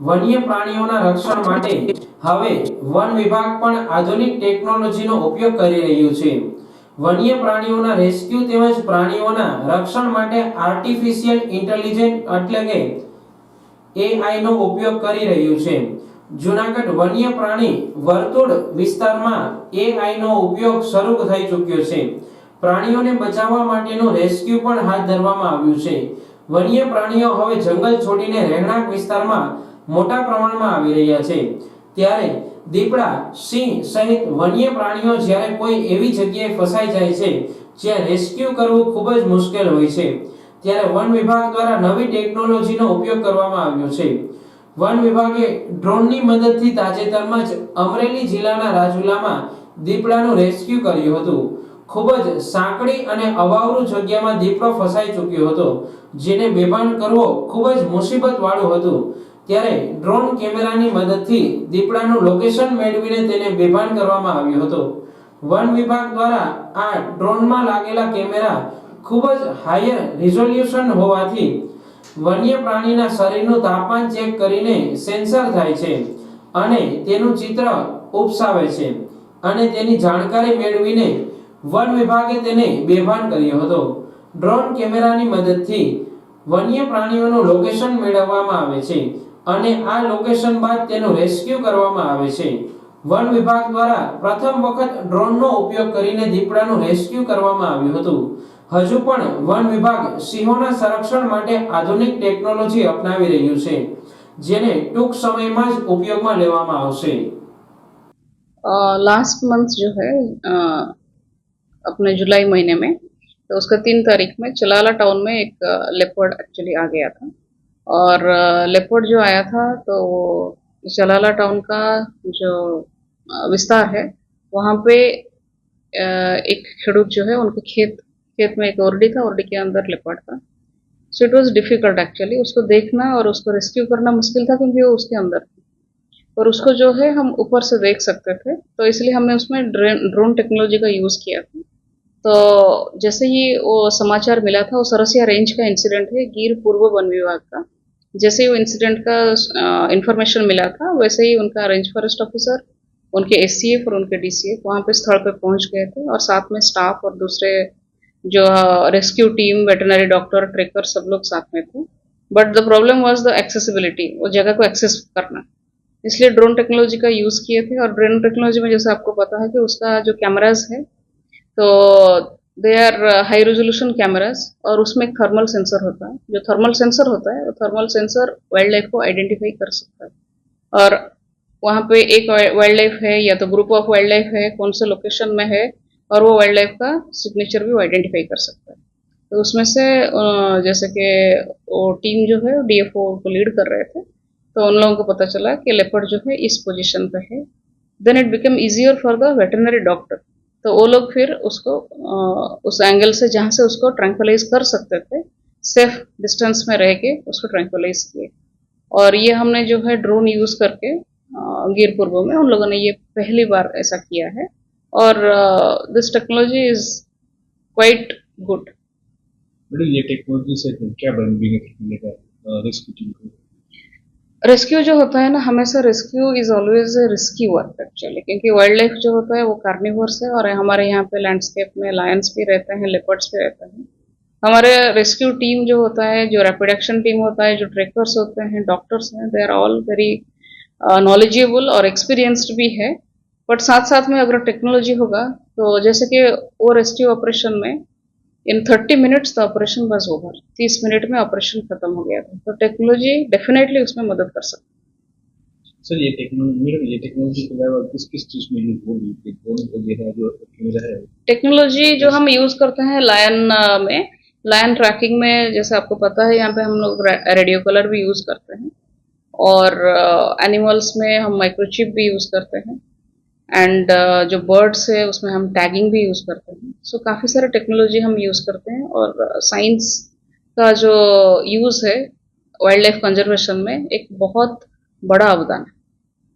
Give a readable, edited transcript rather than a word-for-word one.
વન્ય પ્રાણીઓના રક્ષણ માટે હવે વન વિભાગ પણ આધુનિક ટેકનોલોજીનો ઉપયોગ કરી રહ્યું છે। વન્ય પ્રાણીઓના રેસ્ક્યુ તેમજ પ્રાણીઓના રક્ષણ માટે આર્ટિફિશિયલ ઇન્ટેલિજન્સ એટલે કે AI નો ઉપયોગ કરી રહ્યું છે। જૂનાગઢ વન્ય પ્રાણી વર્તુળ વિસ્તારમાં AI નો ઉપયોગ શરૂ થઈ ચૂક્યો છે। પ્રાણીઓને બચાવવા માટેનું રેસ્ક્યુ પણ હાથ ધરવામાં આવ્યું છે। વન્ય પ્રાણીઓ હવે જંગલ છોડીને રહેણાંક વિસ્તારમાં મોટા પ્રમાણમાં આવી રહ્યા છે। ત્યારે દીપડા, સિંહ સહિત વન્ય પ્રાણીઓ જ્યારે કોઈ એવી જગ્યાએ ફસાઈ જાય છે જ્યાં રેસ્ક્યુ કરવું ખૂબ જ મુશ્કેલ હોય છે, ત્યારે વન વિભાગ દ્વારા નવી ટેકનોલોજીનો ઉપયોગ કરવામાં આવ્યો છે। વન વિભાગે ડ્રોનની મદદથી તાજેતરમાં જ અમરેલી જિલ્લાના રાજુલામાં દીપડાનું રેસ્ક્યુ કર્યું હતું। ખૂબ જ સાંકડી અને અવાવરૂ જગ્યામાં દીપડો ફસાઈ ચૂક્યો હતો, જેને બેભાન કરવો ખૂબ જ મુસીબતવાળું હતું। ત્યારે ડ્રોન કેમેરાની મદદથી દીપડાનું લોકેશન મેળવીને તેને બેભાન કરવામાં આવ્યો હતો। વન વિભાગ દ્વારા આ ડ્રોનમાં લાગેલા કેમેરા ખૂબ જ હાયર રિઝોલ્યુશન હોવાથી વન્ય પ્રાણીના શરીરનું તાપમાન ચેક કરીને સેન્સર થાય છે અને તેનું ચિત્ર ઉપસાવે છે અને તેની જાણકારી મેળવીને વન વિભાગે તેને બેભાન કર્યો હતો। ડ્રોન કેમેરાની મદદથી વન્ય પ્રાણીઓનું લોકેશન મેળવવામાં આવે છે અને આ લોકેશન બાદ તેનું રેસ્ક્યુ કરવામાં આવે છે। વન વિભાગ દ્વારા પ્રથમ વખત ડ્રોનનો ઉપયોગ કરીને દીપડાનું રેસ્ક્યુ કરવામાં આવ્યું હતું। હજુ પણ વન વિભાગ સિંહોના સંરક્ષણ માટે આધુનિક ટેકનોલોજી અપનાવી રહ્યું છે, જેને ટૂંક સમયમાં જ ઉપયોગમાં લેવામાં આવશે। लास्ट मंथ जो है अपने जुलाई महीने में, तो उसका 3 तारीख में चलाला टाउन में एक लेपर्ड एक्चुअली आ गया था। और लेपर्ड जो आया था तो चलाला टाउन का जो विस्तार है वहाँ पे एक खेडूत जो है उनके खेत में एक ओरडी था, ओरडी के अंदर लेपर्ड था। So it was difficult actually उसको देखना और उसको रेस्क्यू करना मुश्किल था, क्योंकि वो उसके अंदर था और उसको जो है हम ऊपर से देख सकते थे, तो इसलिए हमने उसमें ड्रोन टेक्नोलॉजी का यूज़ किया था। तो जैसे ही वो समाचार मिला था, वो सरसिया रेंज का इंसिडेंट है, गिर पूर्व वन विभाग का। जैसे ही वो इंसिडेंट का इंफॉर्मेशन मिला था, वैसे ही उनका रेंज फॉरेस्ट ऑफिसर, उनके SCF और उनके DCF वहाँ पे स्थल पे पहुँच गए थे और साथ में स्टाफ और दूसरे जो rescue team, veterinary doctor, trekker सब लोग साथ में थे। But the problem was the accessibility, वो जगह को एक्सेस करना, इसलिए ड्रोन टेक्नोलॉजी का यूज़ किए थे। और ड्रोन टेक्नोलॉजी में जैसे आपको पता है कि उसका जो कैमराज है तो they are high resolution cameras, और उसमें एक थर्मल सेंसर होता है। जो थर्मल सेंसर होता है वो थर्मल सेंसर वाइल्ड लाइफ को आइडेंटिफाई कर सकता है, और वहाँ पे एक वाइल्ड लाइफ है या तो ग्रुप ऑफ वाइल्ड लाइफ है, कौन से लोकेशन में है, और वो वाइल्ड लाइफ का सिग्नेचर भी वो आइडेंटिफाई कर सकता है। तो उसमें से जैसे कि वो टीम जो है DFO को लीड कर रहे थे, तो उन लोगों को पता चला कि लेपर्ड जो है इस पोजीशन पे है। Then it become easier for the veterinary doctor, तो वो लोग फिर उसको उस एंगल से जहाँ से उसको ट्रैंक्विलाइज कर सकते थे, सेफ डिस्टेंस में रह के उसको ट्रैंक्विलाइज किए। और ये हमने जो है ड्रोन यूज़ करके गिर पूर्व में उन लोगों ने ये पहली बार ऐसा किया है। और this technology is quite good. ये टेक्नोलॉजी से क्या बेनिफिट मिलेगा रेस्क्यू टीम को? रेस्क्यू जो होता है ना, हमेशा rescue is always a risky work actually, क्योंकि वाइल्ड लाइफ जो होता है वो कार्निवोर्स है, और हमारे यहाँ पे लैंडस्केप में लायंस भी रहते हैं, लेपर्ड्स भी रहते हैं। हमारे रेस्क्यू टीम जो होता है, जो रैपिड एक्शन टीम होता है, जो ट्रेकर्स होते हैं, डॉक्टर्स हैं, they are all very knowledgeable और एक्सपीरियंस्ड भी है। बट साथ साथ में अगर टेक्नोलॉजी होगा तो जैसे कि वो रेस्क्यू ऑपरेशन में इन 30 minutes the operation was over, 30 minute में ऑपरेशन खत्म हो गया था। तो टेक्नोलॉजी डेफिनेटली उसमें मदद कर सकती है। सर, ये टेक्नोलॉजी के अलावा किस किस चीज में यूज होगी? ड्रोन वगैरह जो कैमरा है, टेक्नोलॉजी जो हम यूज करते हैं लायन ट्रैकिंग में, जैसे आपको पता है यहाँ पे हम लोग रेडियो कलर भी यूज करते हैं, और एनिमल्स में हम माइक्रोचिप भी यूज करते हैं, एंड जो बर्ड्स है उसमें हम टैगिंग भी यूज़ करते हैं। सो काफ़ी सारे टेक्नोलॉजी हम यूज़ करते हैं, और साइंस का जो यूज़ है वाइल्ड लाइफ कंजर्वेशन में एक बहुत बड़ा अवदान है।